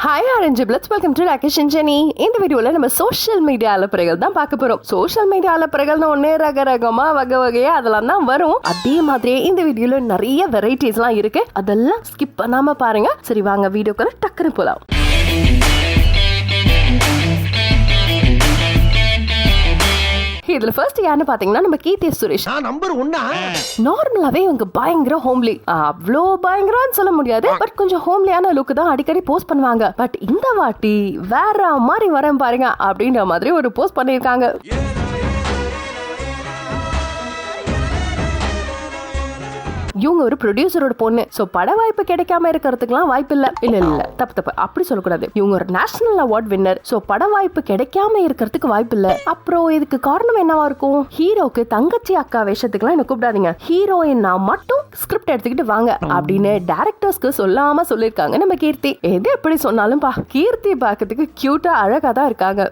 Hi orange பிளட்ஸ், welcome to Rakesh Jenny. இந்த வீடியோவில் நம்ம சோஷியல் மீடியா அலப்பறைகள் தான் பார்க்க போகிறோம். சோஷியல் மீடியா அலப்பறைகள்னு ஒன்றே ரகரகமாக வகை வகையாக அதெல்லாம் தான் வரும். அதே மாதிரியே இந்த வீடியோவில் நிறைய வெரைட்டிஸ்லாம் இருக்கு. அதெல்லாம் ஸ்கிப் பண்ணாமல் பாருங்க. சரி வாங்க வீடியோக்குள்ள டக்குன்னு போகலாம். இதுல ஃபர்ஸ்ட் யாருன்னு பாத்தீங்கன்னா நம்ம கீர்த்தி சுரேஷ். நம்பர் 1. நார்மலாவே இவங்க பயங்கர ஹோம்லி, அவ்வளோ பயங்கரம்னு சொல்ல முடியாது, பட் கொஞ்சம் ஹோம்லியான லுக் தான் அடிக்கடி போஸ்ட் பண்ணுவாங்க. பட் இந்த வாட்டி வேற மாதிரி வரேன் பாருங்க அப்படின்ற மாதிரி ஒரு போஸ்ட் பண்ணிருக்காங்க. இவங்க ஒரு ப்ரொடியூசரோட பொண்ணு. சோ பட வாய்ப்பு கிடைக்காம இருக்கிறதுக்குலாம் வாய்ப்பு இல்ல. இல்ல தப்பு அப்படி சொல்லக்கூடாது. இவங்க ஒரு நேஷனல் அவார்ட் வின்னர். சோ பட வாய்ப்பு கிடைக்காம இருக்கிறதுக்கு வாய்ப்பு இல்ல. அப்புறம் இதுக்கு காரணம் என்னவா இருக்கும்? ஹீரோக்கு தங்கச்சி அக்கா வேஷத்துக்குலாம் என்ன கூப்பிடாதீங்க, ஹீரோயின்னா மட்டும் ஸ்கிரிப்ட் எடுத்துக்கிட்டு வாங்க அப்படின்னு டைரக்டர்ஸ்க்கு சொல்லாம சொல்லிருக்காங்க நம்ம கீர்த்தி. எது எப்படி சொன்னாலும் கீர்த்தி பார்க்கிறதுக்கு கியூட்டா அழகா தான் இருக்காங்க.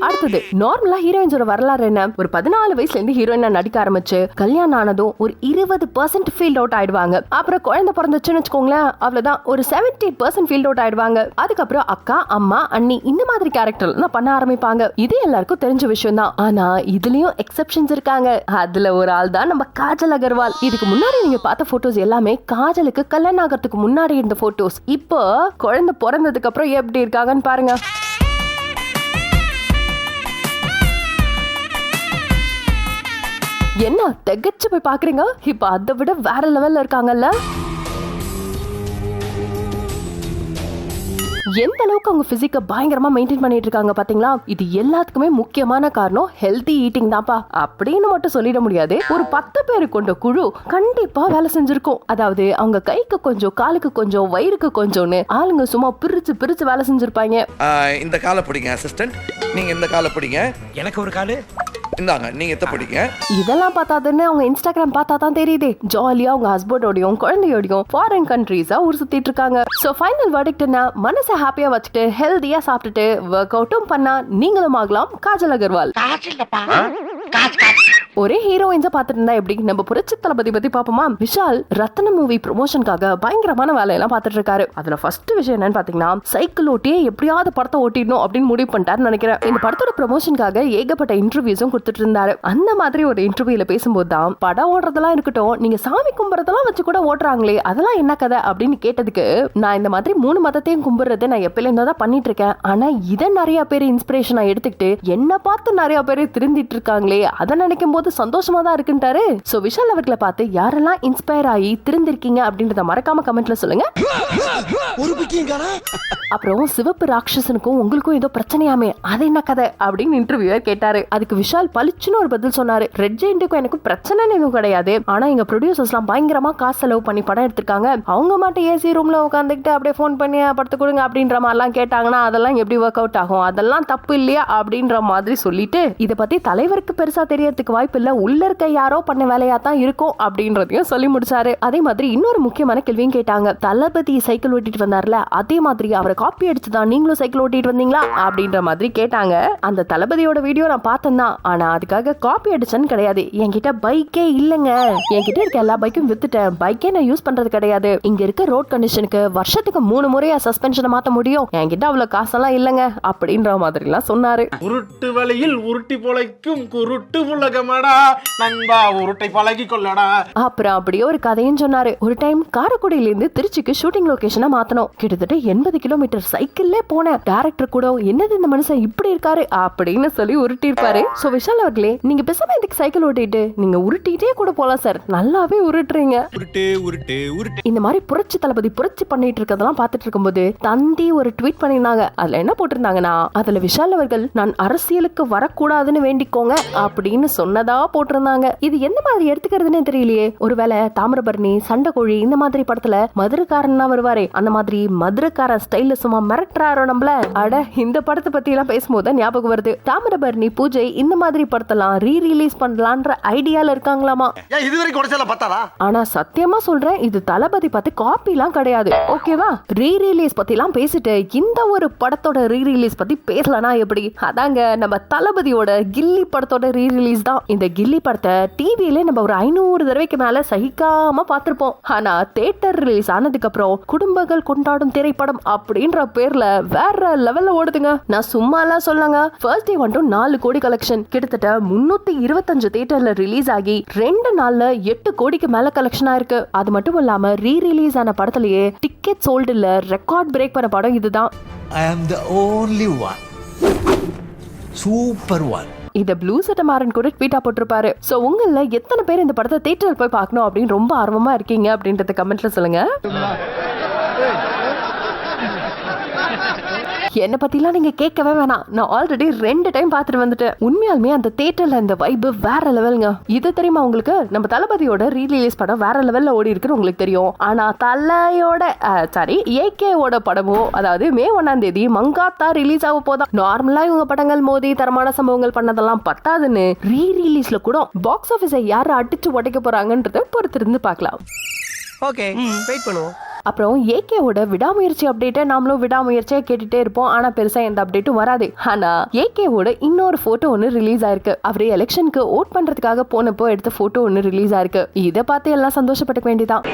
அடுத்தது நார்மலா ஹீரோயின்ஸோட வரலாறு என்ன? ஒரு 14 வயசுல இருந்து ஹீரோயினா நடிக்க ஆரம்பிச்சு கல்யாணம் ஆனதும் ஒரு 20% ஃபீல்ட் அவுட் ஆயிடுவாங்க. அப்புறம் குழந்தை பிறந்துச்சுன்னு வச்சுக்கோங்களேன், அவ்வளவுதான் ஒரு 70% ஃபீல்ட் அவுட் ஆயிடுவாங்க. அதுக்கப்புறம் அக்கா, அம்மா, அண்ணி இந்த மாதிரி கேரக்டர் தான் பண்ண ஆரம்பிப்பாங்க. இது எல்லாருக்கும் தெரிஞ்ச விஷயம் தான். ஆனா இதுலயும் எக்ஸெப்ஷன்ஸ் இருக்காங்க. அதுல ஒரு ஆள் தான் நம்ம காஜல் அகர்வால். இதுக்கு முன்னாடி நீங்க பார்த்த போட்டோஸ் எல்லாமே காஜலுக்கு கல்யாணம் ஆகிறதுக்கு முன்னாடி இருந்த போட்டோஸ். இப்போ குழந்தை பிறந்ததுக்கு அப்புறம் எப்படி இருக்காங்கன்னு பாருங்க. என்ன திகச்சு போய் பாக்குறீங்க? இப்ப அதை விட வேற லெவல்ல இருக்காங்கல்ல. எந்த அளவுக்கு அவங்க பிசிக்க பயங்கரமா மெயின்டைன் பண்ணிட்டு இருக்காங்க பாத்தீங்களா? இது எல்லாத்துக்குமே முக்கியமான காரணம் ஹெல்தி ஈட்டிங் தான்ப்பா அப்படின்னு மட்டும் சொல்லிட முடியாது. ஒரு 10 பேரு கொண்ட குழு கண்டிப்பா வேலை செஞ்சிருக்கும். அதாவது அவங்க கைக்கு கொஞ்சம், காலுக்கு கொஞ்சம், வயிறுக்கு கொஞ்சம்னு ஆளுங்க சும்மா பிரிச்சு வேலை செஞ்சிருப்பாங்க. இந்த காலை பிடிங்க அசிஸ்டன்ட், நீங்க இந்த காலை பிடிங்க, எனக்கு ஒரு காலு இந்தாங்க, நீங்க எத்த பிடிங்க. இதெல்லாம் பார்த்தாதுன்னு அவங்க இன்ஸ்டாகிராம் பார்த்தா தான் தெரியுது. ஜாலியா அவங்க ஹஸ்பண்டோடையும் குழந்தையோடையும் ஃபாரின் கண்ட்ரீஸா ஊர் சுத்திட்டு இருக்காங்க. சோ ஃபைனல் வெர்டிக்ட் என்ன? மனசை ஹாப்பியா வச்சுட்டு ஹெல்தியா சாப்பிட்டுட்டு ஒர்க் அவுட்டும் பண்ணா நீங்களும் ஆகலாம் காஜல் அகர்வால். ஒரே ஹீரோயின்ஸா பாத்துட்டு இருந்தா எப்படி? நம்ம புரட்சி தளபதி பத்தி பாப்போமா? விஷால் ரத்ன மூவி ப்ரொமோஷனுக்காக பயங்கரமான வேலையெல்லாம் பாத்துட்டு இருக்காரு. அதுல ஃபர்ஸ்ட் விஷயம் என்னன்னு பாத்தீங்கன்னா, சைக்கிள் ஓட்டியே எப்படியாவது படத்தை ஓட்டிடணும் அப்படின்னு முடிவு பண்ணிட்டாருன்னு நினைக்கிறேன். இந்த படத்தோட ப்ரொமோஷனுக்காக ஏகப்பட்ட இன்டர்வியூஸும் கொடுத்துட்டு இருந்தாரு. அந்த மாதிரி ஒரு இன்டர்வியூல பேசும்போது தான், படம் ஓடுறதெல்லாம் இருக்கட்டும், நீங்க சாமி கும்புறதெல்லாம் வச்சு கூட ஓட்டுறாங்களே, அதெல்லாம் என்ன கதை அப்படின்னு கேட்டதுக்கு, நான் இந்த மாதிரி 3 மதத்தையும் கும்பிடுறது நான் எப்பல இருந்தா தான் பண்ணிட்டு இருக்கேன். ஆனா இதை நிறைய பேர் இன்ஸ்பிரேஷனா எடுத்துக்கிட்டு என்ன பார்த்து நிறைய பேர் திருந்திட்டு இருக்காங்களே, அதை நினைக்கும் போது சந்தோஷமா தான் இருக்குன்ட்டாரு. சோ விஷால் அவர்களை பார்த்து யாரெல்லாம் இன்ஸ்பயர் ஆகி திருந்திருக்கீங்க அப்படின்றத மறக்காம கமெண்ட்ல சொல்லுங்க. அப்புறம் சிவப்பு ராட்சசனுக்கும் உங்களுக்கும் ஏதோ பிரச்சனையாமே, அது என்ன கதை அப்படின்னு இன்டர்வியூவர் கேட்டாரு. அதுக்கு விஷால் பளிச்சுன்னு ஒரு பதில் சொன்னாரு. ரெட் ஜெயண்ட்டுக்கும் எனக்கு பிரச்சனைன்னு எதுவும் கிடையாது. ஆனா எங்க ப்ரொடியூசர்ஸ் எல்லாம் பயங்கரமா காசு செலவு பண்ணி படம் எடுத்திருக்காங்க. அவங்க மட்டும் ஏசி ரூம்ல உட்காந்துக்கிட்டு அப்படியே போன் பண்ணி படத்து கொடுங்க அப்படின்ற மாதிரிலாம் கேட்டாங்கன்னா அதெல்லாம் எப்படி ஒர்க் அவுட் ஆகும்? அதெல்லாம் தப்பு இல்லையா அப்படின்ற மாதிரி சொல்லிட்டு, இதை பத்தி தலைவருக்கு பெருசா தெரியறதுக்கு வாய்ப்பு இல்ல, உள்ள இருக்க யாரோ பண்ண வேலையா தான் இருக்கும் அப்படின்றதையும் சொல்லி முடிச்சாரு. அதே மாதிரி இன்னொரு முக்கியமான கேள்வியும் கேட்டாங்க. தளபதி சைக்கிள் ஓட்டிட்டு வந்தார்ல, அதே மாதிரி அவரை காப்பி அடிச்சுதான் நீங்களும் சைக்கிள் ஓட்டிட்டு வந்தீங்களா அப்படின்ற மாதிரி கேட்டாங்க. அந்த தளபதியோட வீடியோ நான் பார்த்தேன் தான், ஆனா அதுக்காக காப்பி அடிச்சேன்னு கிடையாது. என்கிட்ட பைக்கே இல்லங்க, என்கிட்ட இருக்க எல்லா பைக்கும் வித்துட்டேன், பைக்கே நான் யூஸ் பண்றது கிடையாது. இங்க இருக்க ரோட் கண்டிஷனுக்கு வருஷத்துக்கு 3 முறையா சஸ்பென்ஷனை மாத்த முடியும், என்கிட்ட அவ்வளவு காசெல்லாம் இல்லங்க அப்படின்ற மாதிரி எல்லாம் சொன்னாரு. உருட்டு வழியில் உருட்டி பொழைக்கும் குருட்டு உலகமடா நண்பா, உருட்டை பழகி கொள்ளடா. அப்புறம் அப்படியே ஒரு கதையும் சொன்னாரு. ஒரு டைம் காரைக்குடியில இருந்து திருச்சிக்கு ஷூட்டிங் லொகேஷனை மாத்தணும். கிட்டத்தட்ட 80 கிலோமீட்டர் சைக்கிள்ல போன டைரக்டர் கூட என்னது இந்த மனுஷன் இப்படி இருக்காரு அப்படின்னு சொல்லி உருட்டி இருப்பாரு. சோ விஷால் அவர்களே, நீங்க பேசாம இதுக்கு சைக்கிள் ஓட்டிட்டு நீங்க உருட்டிட்டே கூட போலாம் சார், நல்லாவே உருட்டுறீங்க. இந்த மாதிரி புரட்சி தளபதி புரட்சி பண்ணிட்டு இருக்கதெல்லாம் பாத்துட்டு இருக்கும்போது தந்தி ஒரு ட்வீட் பண்ணிருந்தாங்க. அதுல என்ன போட்டிருந்தாங்கன்னா, அதுல விஷால் அவர்கள் நான் அரசியலுக்கு வரக்கூடாதுன்னு வேண்டிக்கோங்க அப்படின்னு சொன்னதா போட்டிருந்தாங்க. இது எந்த மாதிரி எடுத்துக்கிறதுன்னு தெரியலையே. ஒருவேளை தாமிரபரணி, சண்டைக்கோழி இந்த மாதிரி படத்துல மதுரக்காரன் வருவாரே, அந்த மாதிரி மதுரக்கார ஸ்டைல்ல சும்மா மிரட்டுறாரோ நம்மள. அட, இந்த படத்தை பத்தி எல்லாம் பேசும்போது ஞாபகம் வருது. தாமிரபரணி, பூஜை இந்த மாதிரி படத்தெல்லாம் ரீ ரிலீஸ் பண்ணலான்ற ஐடியால இருக்காங்களாமா. ஆனா சத்தியமா சொல்றேன், இது தளபதி பத்தி காப்பி எல்லாம் கிடையாது, ஓகேவா? ரீ ரிலீஸ் பத்தி எல்லாம் பேசிட்டு இந்த ஒரு படத்தோட ரீ ரிலீஸ் பத்தி பேசலனா எப்படி? அதாங்க நம்ம தளபதியோட கில்லி படத்தோட ரீ ரிலீஸ் தான். இந்த கில்லி படத்தை டிவியில நம்ம ஒரு 500 தடவைக்கு மேல சகிக்காம பார்த்திருப்போம். ஆனா தியேட்டர் ரிலீஸ் ஆனதுக்கு அப்புறம் குடும்பங்கள் கொண்டாடும் திரைப்படம் அப்படின்ற பேர்ல வேற லெவல்ல ஓடுதுங்க. நான் சும்மா எல்லாம் சொல்லங்க. ஃபர்ஸ்ட் டே மட்டும் 4 கோடி கலெக்ஷன், கிட்டத்தட்ட 325 தியேட்டர்ல ரிலீஸ் ஆகி 2 நாள்ல 8 கோடிக்கு மேல கலெக்ஷனா இருக்கு. அது மட்டும் இல்லாம ரீ ரிலீஸ் ஆன படத்திலேயே டிக்கெட் சோல்டு இல்ல ரெக்கார்ட் பிரேக் பண்ண படம் இதுதான். I am the only one. Super one. இத ப்ளூ சட்டமாறன் கூட ட்வீட்டா போட்டிருப்பாரு. சோ உங்கள எத்தனை பேர் இந்த படத்தை தியேட்டர்ல போய் பார்க்கணும் அப்படின்னு ரொம்ப ஆர்வமா இருக்கீங்க அப்படின்றத கமெண்ட்ல சொல்லுங்க. என்ன பத்திலாம் நீங்க கேட்கவே வேணாம். நான் ஆல்ரெடி 2 டைம் பார்த்துட்டு வந்துட்டேன். உண்மையாலுமே அந்த தியேட்டர்ல இந்த வைப் வேற லெவலுங்க. இது தெரியுமா உங்களுக்கு? நம்ம தளபதியோட ரீரிலீஸ் படம் வேற லெவல்ல ஓடி இருக்குன்னு உங்களுக்கு தெரியும். ஆனா தலையோட ஏகேவோட படமும், அதாவது மே 1ஆம் தேதி மங்காத்தா ரிலீஸ் ஆக போதா. நார்மலா இவங்க படங்கள் மோதி தரமான சம்பவங்கள் பண்ணதெல்லாம் பத்தாதுன்னு ரீ ரிலீஸ்ல கூட பாக்ஸ் ஆபீஸை யாரு அடிச்சு உடைக்க போறாங்கன்றத பொறுத்திருந்து பார்க்கலாம். ஓகே, வெயிட் பண்ணுவோம். அப்புறம் ஏகேவோட விடாமுயற்சி அப்டேட்டை நாமளும் விடாமுயற்சியா கேட்டுட்டே இருப்போம். ஆனா பெருசா எந்த அப்டேட்டும் வராது. ஆனா ஏகேவோட இன்னொரு போட்டோ ஒன்னு ரிலீஸ் ஆயிருக்கு. அவரு எலெக்ஷனுக்கு ஓட் பண்றதுக்காக போனப்போ எடுத்த போட்டோ ஒன்னு ரிலீஸ் ஆயிருக்கு. இதை பார்த்து எல்லாம் சந்தோஷப்பட்டுக்க வேண்டியதான்.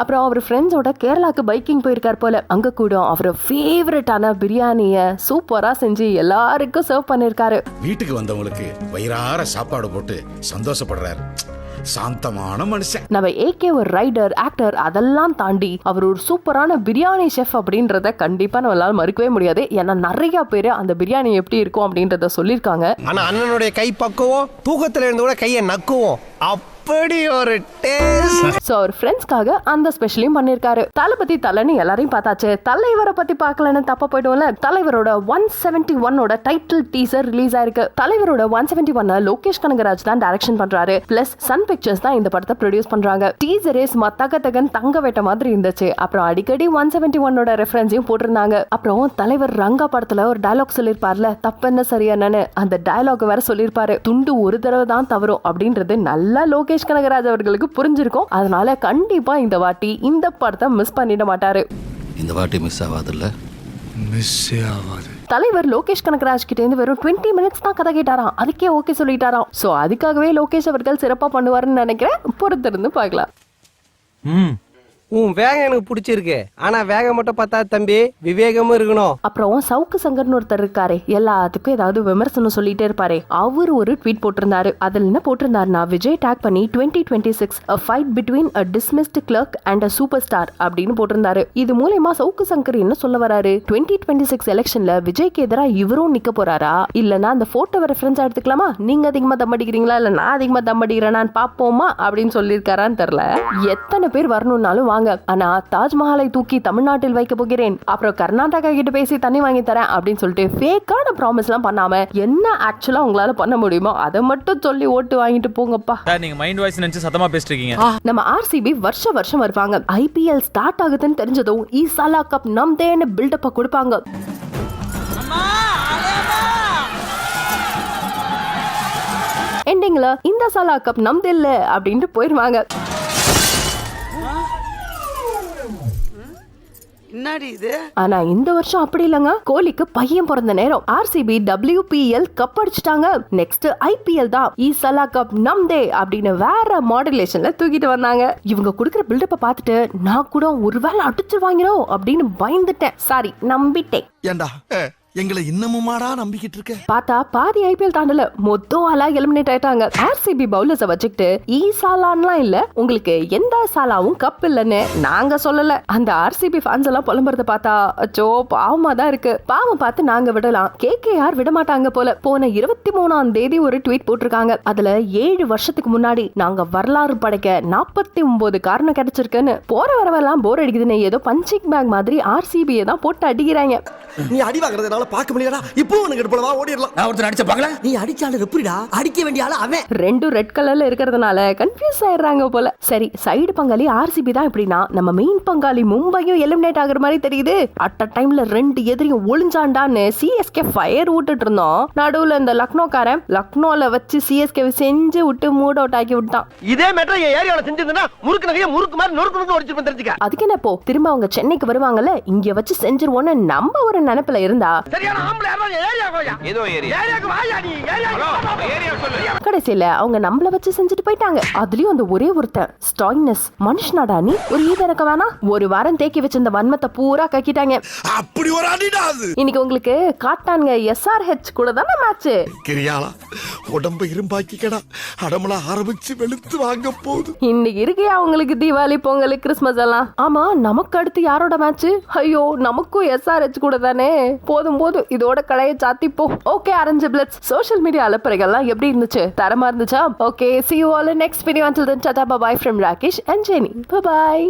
அப்புறம் அவர் ஃப்ரெண்ட்ஸோட கேரளாக்கு பைக்கிங் போயிருக்கார் போல. அங்க கூட அவர் ஃபேவரட்டான பிரியாணிய சூப்பரா செஞ்சு எல்லாருக்கும் சர்வ் பண்ணிருக்காரு. வீட்டுக்கு வந்தவங்களுக்கு வயிறார சாப்பாடு போட்டு சந்தோஷப்படுறாரு. சாந்தமான மனுஷன். நம்ம ஏகே ஒரு ரைடர், ஆக்டர், அதெல்லாம் தாண்டி அவர் ஒரு சூப்பரான பிரியாணி ஷெஃப் அப்படின்றத கண்டிப்பா நம்மளால மறுக்கவே முடியாது. ஏன்னா நிறைய பேர் அந்த பிரியாணி எப்படி இருக்கும் அப்படின்றத சொல்லியிருக்காங்க. ஆனா அண்ணனுடைய கை பக்குவோம், தூக்கத்துல இருந்து கூட கையை நக்குவோம். அப்படி ஒரு டேஸ்ட். சோ அவர் ஃப்ரெண்ட்ஸ்க்காக அந்த ஸ்பெஷலையும் பண்ணிருக்காரு. தளபதி தலைன்னு எல்லாரையும் பார்த்தாச்சு. தலைவரை பத்தி பார்க்கலன்னு தப்பா போயிடும்ல. தலைவரோட 171ஓட டைட்டில் டீசர் ரிலீஸ் ஆயிருக்கு. தலைவரோட 171 லோகேஷ் கனகராஜ் தான் டைரக்ஷன் பண்றாரு. பிளஸ் சன் பிக்சர்ஸ் தான் இந்த படத்தை ப்ரொடியூஸ் பண்றாங்க. டீசரே தகன் தங்க வேட்ட மாதிரி இருந்துச்சு. அப்புறம் அடிக்கடி 171ஓட ரெஃபரன்ஸையும் போட்டிருந்தாங்க. அப்புறம் தலைவர் ரங்கா படத்துல ஒரு டயலாக் சொல்லிருப்பார்ல, தப்பென்ன சரியானு. அந்த டயலாக் வேற சொல்லிருப்பாரு. துண்டு ஒரு தடவை தான் தவறும் அப்படின்றது நல்லா லோகேஷ் கனகராஜ் அவர்களுக்கு புரிஞ்சிருக்கும். அதனால கண்டிப்பா இந்த வாட்டி இந்த படத்தை மிஸ் பண்ணிட மாட்டாரு. இந்த வாட்டி மிஸ் ஆகாதுல்ல? மிஸ்ஸே ஆகாது. தலைவர் லோகேஷ் கனகராஜ் கிட்ட இருந்து வெறும் 20 மினிட்ஸ் தான் கதை கேட்டாராம். அதுக்கே ஓகே சொல்லிட்டாராம். சோ அதுக்காகவே லோகேஷ் அவர்கள் சிறப்பா பண்ணுவாருன்னு நினைக்கிறேன். பொறுத்திருந்து பார்க்கலாம். உன் வேகம் எனக்கு பிடிச்சிருக்கு. ஆனா வேகம் மட்டும் பார்த்தா தம்பி, விவேகமும் இருக்கணும். அப்புறம் சவுக்கு சங்கர்னு ஒருத்தர் இருக்காரு. எல்லாத்துக்கும் ஏதாவது விமர்சனம் சொல்லிட்டே இருப்பாரு. அவர் ஒரு ட்வீட் போட்டிருந்தாரு. அதுல என்ன போட்டிருந்தாருன்னா, விஜய் டேக் பண்ணி 2026 a fight between a dismissed clerk and a superstar அப்படின்னு போட்டிருந்தாரு. இது மூலமா சவுக்கு சங்கர் என்ன சொல்ல வராரு? 2026 எலெக்ஷன்ல விஜய்க்கு எதிரா இவரும் நிக்க போறாரா, இல்லனா அந்த போட்டோவை ரெஃபரன்ஸா எடுத்துக்கலாமா, நீங்க அதிகமா தம் அடிக்கிறீங்களா இல்ல நான் அதிகமா தம் அடிக்கிறேனான்னு பாப்போமா அப்படின்னு சொல்லியிருக்காரான்னு தெரியல. எத்தனை பேர் வரணும்னாலும் வாங்க, ஆனா தாஜ்மஹாலை தூக்கி தமிழ்நாட்டில் வைக்க போகிறேன், அப்புறம் கர்நாடகா கிட்ட பேசி தண்ணி வாங்கி தரேன் அப்படின்னு சொல்லிட்டு ஃபேக்கான ப்ராமிஸ் எல்லாம் பண்ணாம என்ன ஆக்சுவலா உங்களால பண்ண முடியுமோ அதை மட்டும் சொல்லி ஓட்டு வாங்கிட்டு போங்கப்பா. நீங்க மைண்ட் வாய்ஸ் நினைச்சு சத்தமா பேசிட்டு இருக்கீங்க. நம்ம ஆர்சிபி வருஷம் வருவாங்க. ஐபிஎல் ஸ்டார்ட் ஆகுதுன்னு தெரிஞ்சதும் ஈசாலா கப் நம்தேன்னு பில்டப்ப கொடுப்பாங்க. எண்டிங்ல இந்த சாலா கப் நம்தில்ல அப்படின்ட்டு போயிருவாங்க. ஆனா இந்த வருஷம் அப்படி இல்லங்க. கோலிக்கு பையன் பிறந்த நேரம். ஆர்சிபி WPL கப் அடிச்சிட்டாங்க. நெக்ஸ்ட் IPL தான். ஈசாலா கப் நம்தே அப்படின்னு வேற மாடுலேஷன்ல தூக்கிட்டு வந்தாங்க. இவங்க குடுக்கிற பில்டப்ப பார்த்துட்டு நான் கூட ஒருவேளை அடிச்சிருவாங்களோ அப்படின்னு பயந்துட்டேன். சாரி, நம்பிட்டேன். ஏண்டா எங்களை இன்னமுமாடா நம்பிக்கிட்டு இருக்க? பார்த்தா பாதி IPL தாண்டல, மொத்தம் ஆளா எலிமினேட் ஆயிட்டாங்க. ஆர்சிபி பவுலர்ஸ வச்சுக்கிட்டு ஈசாலான்லாம் இல்ல, உங்களுக்கு எந்த சாலாவும் கப் இல்லன்னு நாங்க சொல்லல. அந்த ஆர்சிபி ஃபேன்ஸ் எல்லாம் புலம்புறத பார்த்தா அச்சோ பாவமா தான் இருக்கு. பாவம் பார்த்து நாங்க விடலாம், KKR விட மாட்டாங்க போல. போன 23ஆம் தேதி ஒரு ட்வீட் போட்டிருக்காங்க. அதுல 7 வருஷத்துக்கு முன்னாடி நாங்க வரலாறு படைக்க 49 காரணம் கிடைச்சிருக்குன்னு. போற வரவெல்லாம் போர் அடிக்குதுன்னு ஏதோ பஞ்சிங் பேக் மாதிரி ஆர்சிபியை தான் போட்டு அடிக்கிறாங்க. நீ அடி வாங்குறதுனால பார்க்க முடியலடா. இப்போ உனக்கு போலவா ஓடிரலாம். நான் ஒருத்தர் அடிச்ச பார்க்கல. நீ அடிச்சால எப்படிடா அடிக்க வேண்டிய ஆளு அவன். ரெண்டும் ரெட் கலர்ல இருக்கிறதுனால கன்ஃபியூஸ் ஆயிடுறாங்க போல. சரி, சைடு பங்காளி ஆர்சிபி தான் இப்படின்னா நம்ம மெயின் பங்காளி மும்பையும் எலிமினேட் ஆகுற மாதிரி தெரியுது. அட் அ டைம்ல 2 எதிரியும் ஒளிஞ்சாண்டான்னு CSK ஃபயர் விட்டுட்டு இருந்தோம். நடுவுல இந்த லக்னோக்காரன் லக்னோல வச்சு CSK செஞ்சு விட்டு மூட் அவுட் ஆக்கி விட்டான். இதே மேட்டர் என் ஏரியால செஞ்சதுன்னா முறுக்கு நகைய முறுக்கு மாதிரி நொறுக்கு ஒடிச்சிட்டு தெரிஞ்சுக்க. அதுக்கு என்ன, போ திரும்ப அவங்க சென்னைக்கு வருவாங்கல்ல, இங்க வச்சு செஞ்சிருவோன்னு நம்ம ஒரு நினைப்புல இருந்தா கடைசியில அவங்க நம்மள வச்சு செஞ்சுட்டு போயிட்டாங்க. அதுலயும் அந்த ஒரே ஒருத்தன் ஸ்டாய்னஸ் மனுஷனாடா நீ, ஒரு ஈத எனக்கு வேணா. ஒரு வாரம் தேக்கி வச்சிருந்த வன்மத்தை பூரா கக்கிட்டாங்க. அப்படி ஒரு அடிடா அது. இன்னைக்கு உங்களுக்கு காட்டானுங்க SRH கூட தானே மேட்ச். கிரியாளா உடம்ப இரும்பாக்கிக்கடா, அடமலா ஆரம்பிச்சு வெளுத்து வாங்க போகுது. இன்னைக்கு இருக்கையா உங்களுக்கு தீபாவளி, பொங்கல், கிறிஸ்மஸ் எல்லாம். ஆமா, நமக்கு அடுத்து யாரோட மேட்ச்? ஐயோ, நமக்கும் SRH கூட தானே. போதும் போதும், இதோட கலையை சாத்திப்போம். ஓகே அரேஞ்ச் பிளட்ஸ், சோஷியல் மீடியா அலப்பறைகள்லாம் எப்படி இருந்துச்சு? தரமா இருந்துச்சா? Okay, see you all in next video. Until then, tata bye bye from Rakesh and Jenny. Bye bye.